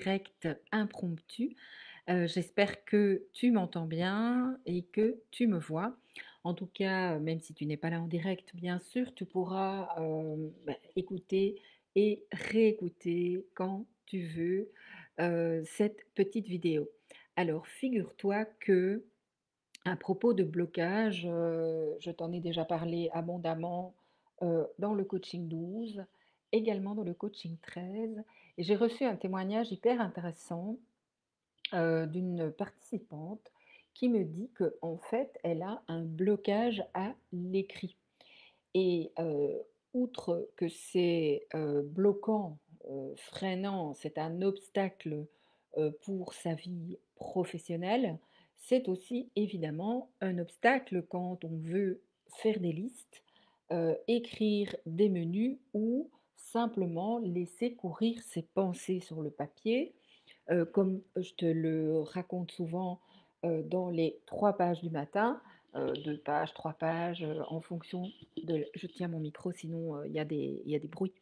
direct impromptu. J'espère que tu m'entends bien et que tu me vois. En tout cas, même si tu n'es pas là en direct, bien sûr, tu pourras écouter et réécouter quand tu veux cette petite vidéo. Alors, figure-toi que à propos de blocage, je t'en ai déjà parlé abondamment dans le coaching 12, également dans le coaching 13, et j'ai reçu un témoignage hyper intéressant d'une participante qui me dit que en fait, elle a un blocage à l'écrit et outre que c'est, bloquant, freinant, c'est un obstacle, pour sa vie professionnelle, c'est aussi évidemment un obstacle quand on veut faire des listes, écrire des menus ou simplement laisser courir ses pensées sur le papier. Comme je te le raconte souvent, dans les 3 pages du matin, 2 pages, 3 pages, en fonction de je tiens mon micro sinon, il y a des bruits.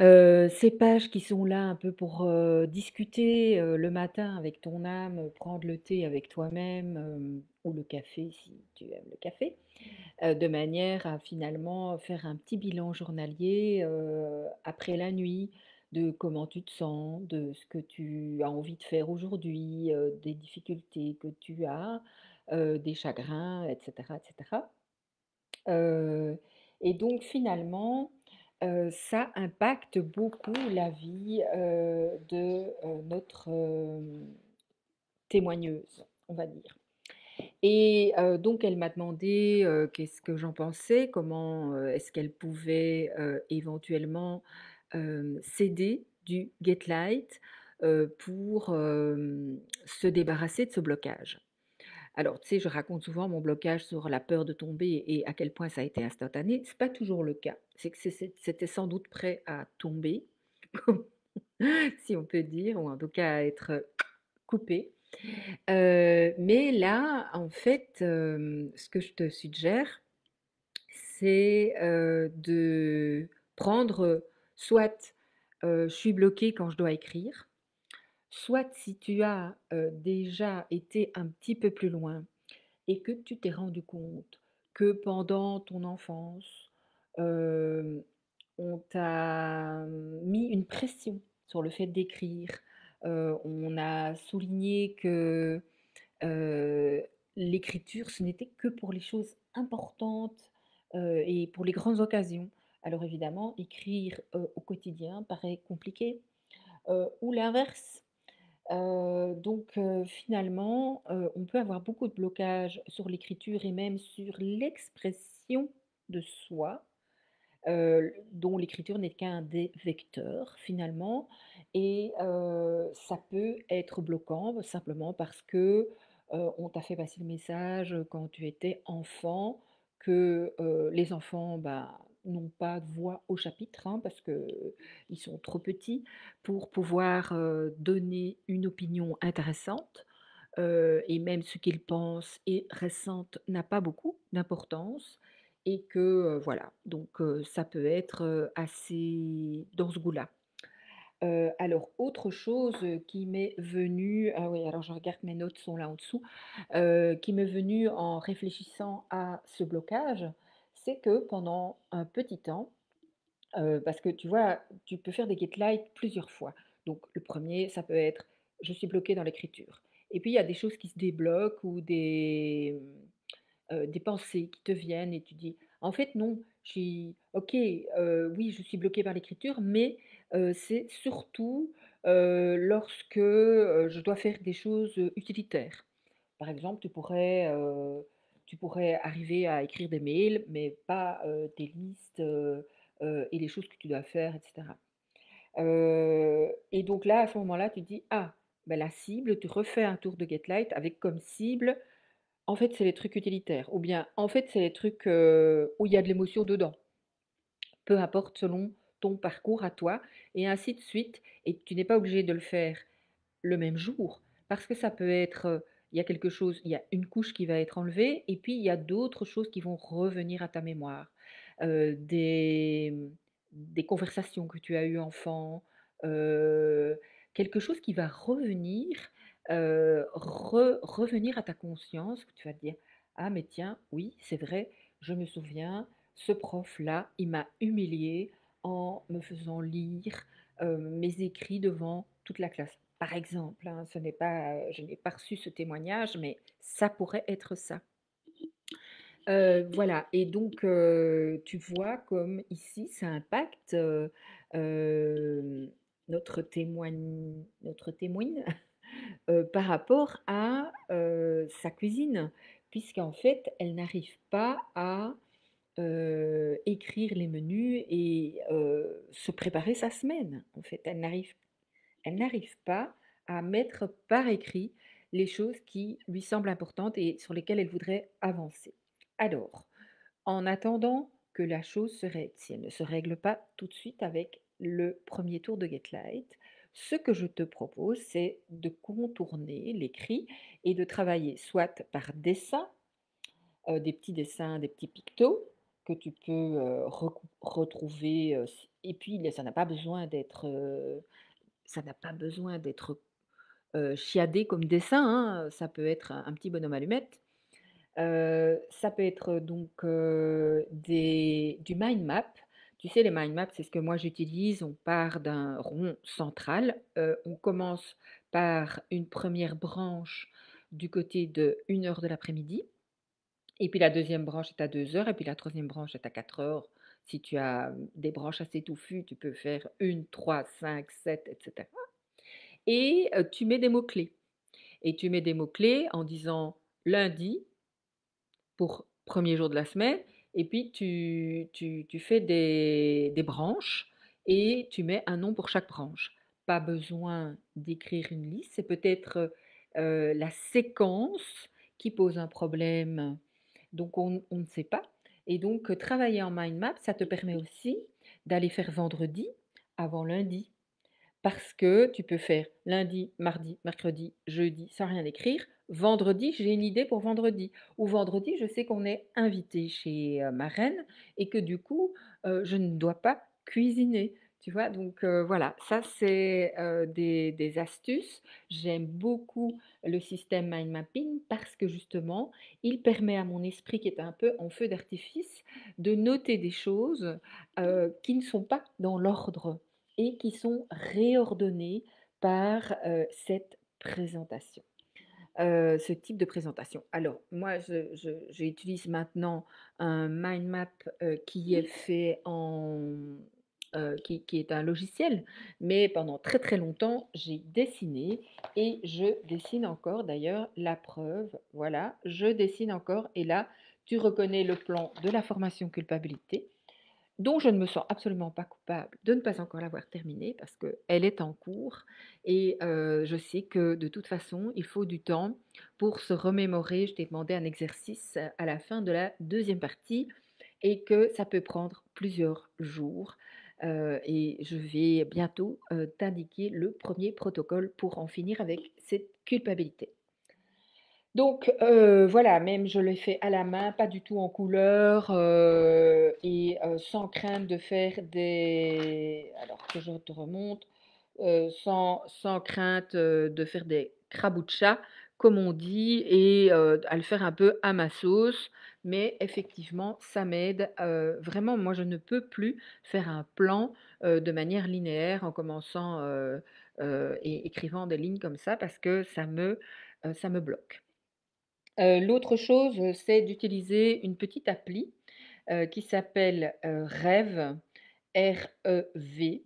Ces pages qui sont là un peu pour, discuter, le matin avec ton âme, prendre le thé avec toi-même, ou le café si tu aimes le café, de manière à finalement faire un petit bilan journalier, après la nuit, de comment tu te sens, de ce que tu as envie de faire aujourd'hui, des difficultés que tu as, des chagrins et cetera et cetera. Heu et donc finalement, ça impacte beaucoup la vie, de, notre, témoigneuse, on va dire. Et donc elle m'a demandé, qu'est-ce que j'en pensais, comment, est-ce qu'elle pouvait, éventuellement, s'aider du Get Light, pour, se débarrasser de ce blocage. Alors tu sais, je raconte souvent mon blocage sur la peur de tomber et à quel point ça a été instantané. C'est pas toujours le cas. C'est que c'était sans doute prêt à tomber, si on peut dire, ou en tout cas à être, coupé. Mais là, en fait, ce que je te suggère, c'est, de prendre, soit, je suis bloquée quand je dois écrire, soit si tu as, déjà été un petit peu plus loin et que tu t'es rendu compte que pendant ton enfance, hem, on t'a mis une pression sur le fait d'écrire. On a souligné que Heu, l'écriture, ce n'était que pour les choses importantes, et pour les grandes occasions. Alors évidemment, écrire, au quotidien paraît compliqué, ou l'inverse. Donc finalement, on peut avoir beaucoup de blocages sur l'écriture et même sur l'expression de soi, dont l'écriture n'est qu'un des vecteurs finalement, et ça peut être bloquant simplement parce que, on t'a fait passer le message, quand tu étais enfant que, les enfants, bah, n'ont pas de voix au chapitre, hein, parce qu'ils sont trop petits pour pouvoir, donner une opinion intéressante, et même ce qu'ils pensent est récente n'a pas beaucoup d'importance, et que, voilà, donc ça peut être, assez dans ce goût-là. Alors autre chose, qui m'est venue, ah oui, alors je regarde, mes notes sont là en dessous, qui m'est venue en réfléchissant à ce blocage, c'est que pendant un petit temps, parce que tu vois, tu peux faire des get light plusieurs fois. Donc le premier, ça peut être: «Je suis bloqué dans l'écriture», et puis il y a des choses qui se débloquent ou des pensées qui te viennent et tu dis: «En fait non, je suis OK, oui, je suis bloqué par l'écriture, mais c'est surtout, lorsque, je dois faire des choses, utilitaires». Par exemple, tu pourrais arriver à écrire des mails, mais pas, tes listes, et les choses que tu dois faire et cetera. Et donc là, à ce moment-là, tu te dis: «Ah, bah, la cible», tu refais un tour de Getlight avec comme cible, en fait, c'est les trucs utilitaires, ou bien, en fait, c'est les trucs, où il y a de l'émotion dedans. Peu importe, selon ton parcours à toi, et ainsi de suite, et tu n'es pas obligé de le faire le même jour, parce que ça peut être, il y a quelque chose, il y a une couche qui va être enlevée et puis il y a d'autres choses qui vont revenir à ta mémoire. Des conversations que tu as eues enfant, heu, quelque chose qui va revenir, revenir à ta conscience, que tu vas te dire: «Ah mais tiens, oui, c'est vrai, je me souviens, ce prof-là, il m'a humilié en me faisant lire, mes écrits devant toute la classe». Par exemple, hein, ce n'est pas, je n'ai pas reçu ce témoignage, mais ça pourrait être ça. Voilà et donc tu vois comme ici ça impacte, hem, notre témoine, par rapport à, sa cuisine. Puisqu'en fait, elle n'arrive pas à, écrire les menus et se préparer sa semaine, en fait. Elle n'arrive pas à mettre par écrit les choses qui lui semblent importantes et sur lesquelles elle voudrait avancer. Alors, en attendant que la chose se règle, si elle ne se règle pas tout de suite avec le premier tour de Get Light, ce que je te propose, c'est de contourner l'écrit et de travailler soit par dessin, des petits dessins, des petits pictos que tu peux retrouver, et puis ça n'a pas besoin d'être, chiadé comme dessin, hein, ça peut être un petit bonhomme allumette. Ça peut être donc du mind map. Tu sais, les mind maps, c'est ce que moi j'utilise. On part d'un rond central. On commence par une première branche du côté de 1 heure de l'après-midi. Et puis la deuxième branche est à 2 heures. Et puis la troisième branche est à 4 heures. Si tu as des branches assez touffues, tu peux faire 1, 3, 5, 7, etc. Et tu mets des mots-clés. Et tu mets des mots-clés en disant lundi, pour premier jour de la semaine et puis tu fais des branches et tu mets un nom pour chaque branche. Pas besoin d'écrire une liste, c'est peut-être, la séquence qui pose un problème, donc on ne sait pas et donc travailler en mind map, ça te permet aussi d'aller faire vendredi avant lundi. Parce que tu peux faire lundi, mardi, mercredi, jeudi sans rien écrire. Vendredi, j'ai une idée pour vendredi. Ou vendredi, je sais qu'on est invité chez ma reine et que du coup, je ne dois pas cuisiner. Tu vois, donc voilà, ça c'est des astuces. J'aime beaucoup le système mind mapping parce que justement, il permet à mon esprit qui est un peu en feu d'artifice de noter des choses qui ne sont pas dans l'ordre et qui sont réordonnées par cette présentation, ce type de présentation. Alors, moi, j'utilise maintenant un mind map qui est fait qui est un logiciel, mais pendant très très longtemps, j'ai dessiné et je dessine encore d'ailleurs la preuve. Voilà, je dessine encore et là, tu reconnais le plan de la formation culpabilité dont je ne me sens absolument pas coupable de ne pas encore l'avoir terminée parce qu'elle est en cours et je sais que de toute façon, il faut du temps pour se remémorer. Je t'ai demandé un exercice à la fin de la deuxième partie et que ça peut prendre plusieurs jours. Et je vais bientôt t'indiquer le premier protocole pour en finir avec cette culpabilité. Donc voilà, même je l'ai fait à la main, pas du tout en couleur, et sans crainte de faire alors que je te remonte, sans crainte, de faire des crabouchas comme on dit et à le faire un peu à ma sauce. Mais effectivement, ça m'aide, vraiment moi je ne peux plus faire un plan, de manière linéaire en commençant, et écrivant des lignes comme ça parce que ça me bloque. L'autre chose, c'est d'utiliser une petite appli, qui s'appelle, Rêve, R-E-V,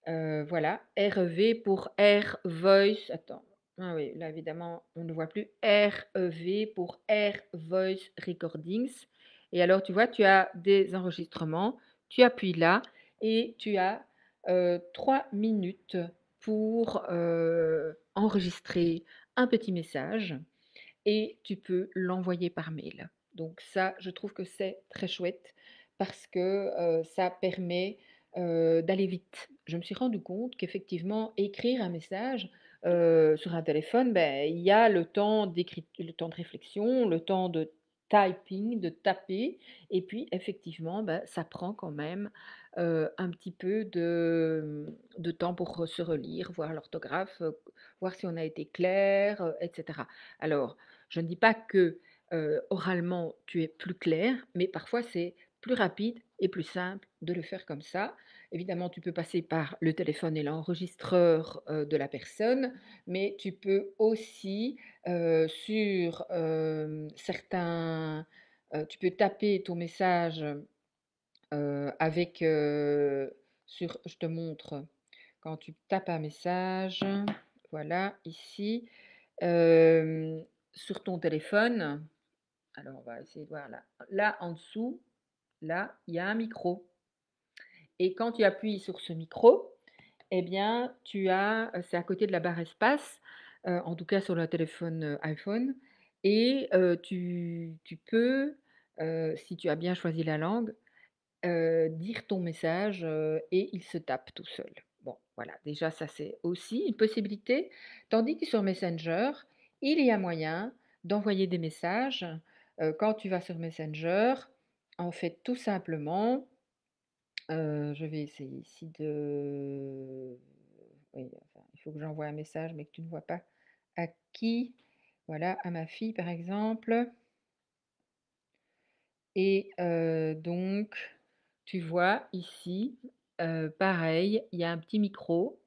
voilà, R-E-V pour Air Voice attends, ah oui, là évidemment on ne voit plus, R-E-V pour Air Voice Recordings et alors tu vois, tu as des enregistrements, tu appuies là et tu as, 3 minutes pour, enregistrer un petit message et tu peux l'envoyer par mail. Donc ça, je trouve que c'est très chouette parce que ça permet d'aller vite. Je me suis rendu compte qu'effectivement, écrire un message sur un téléphone, ben, il y a le temps de réflexion, le temps de typing, de taper, et puis effectivement, ben, ça prend quand même un petit peu de temps pour se relire, voir l'orthographe, voir si on a été clair, et cetera. Alors, je ne dis pas que, oralement tu es plus clair, mais parfois c'est plus rapide et plus simple de le faire comme ça. Évidemment, tu peux passer par le téléphone et l'enregistreur, de la personne, mais tu peux aussi, sur, certains tu peux taper ton message, avec, je te montre, quand tu tapes un message, voilà, ici, hem, sur ton téléphone, alors on va essayer de voir là. Là, en dessous, là, il y a un micro et quand tu appuies sur ce micro, eh bien, c'est à côté de la barre espace, en tout cas sur le téléphone, iPhone et tu peux, si tu as bien choisi la langue, dire ton message, et il se tape tout seul. Bon, voilà, déjà ça c'est aussi une possibilité. Tandis que sur Messenger, il y a moyen d'envoyer des messages. Quand tu vas sur Messenger, en fait, tout simplement, je vais essayer ici de oui, enfin, il faut que j'envoie un message, mais que tu ne vois pas à qui. Voilà, à ma fille par exemple. Et donc, tu vois ici, pareil, il y a un petit micro.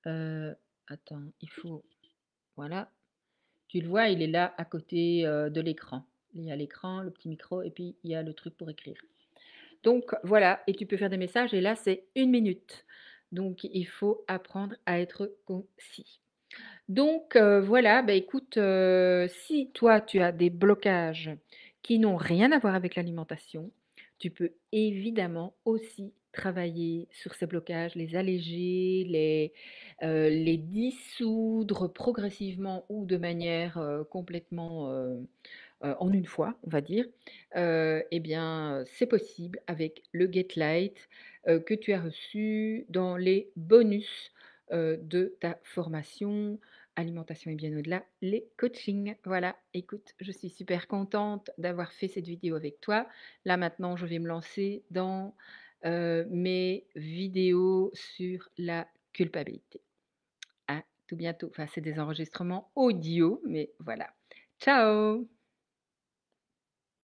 Heu, attends, il faut voilà, tu le vois, il est là à côté, de l'écran. Il y a l'écran, le petit micro et puis il y a le truc pour écrire. Donc voilà et tu peux faire des messages et là, c'est 1 minute. Donc il faut apprendre à être concis. Donc voilà, bah, écoute, si toi tu as des blocages qui n'ont rien à voir avec l'alimentation, tu peux évidemment aussi travailler sur ces blocages, les alléger, les dissoudre progressivement ou de manière, complètement, en une fois, on va dire. Eh bien, c'est possible avec le Get Light, que tu as reçu dans les bonus, de ta formation alimentation et bien au-delà, les coachings. Voilà, écoute, je suis super contente d'avoir fait cette vidéo avec toi. Là maintenant, je vais me lancer dans, mes vidéos sur la culpabilité. À tout bientôt. Enfin, c'est des enregistrements audio, mais voilà. Ciao!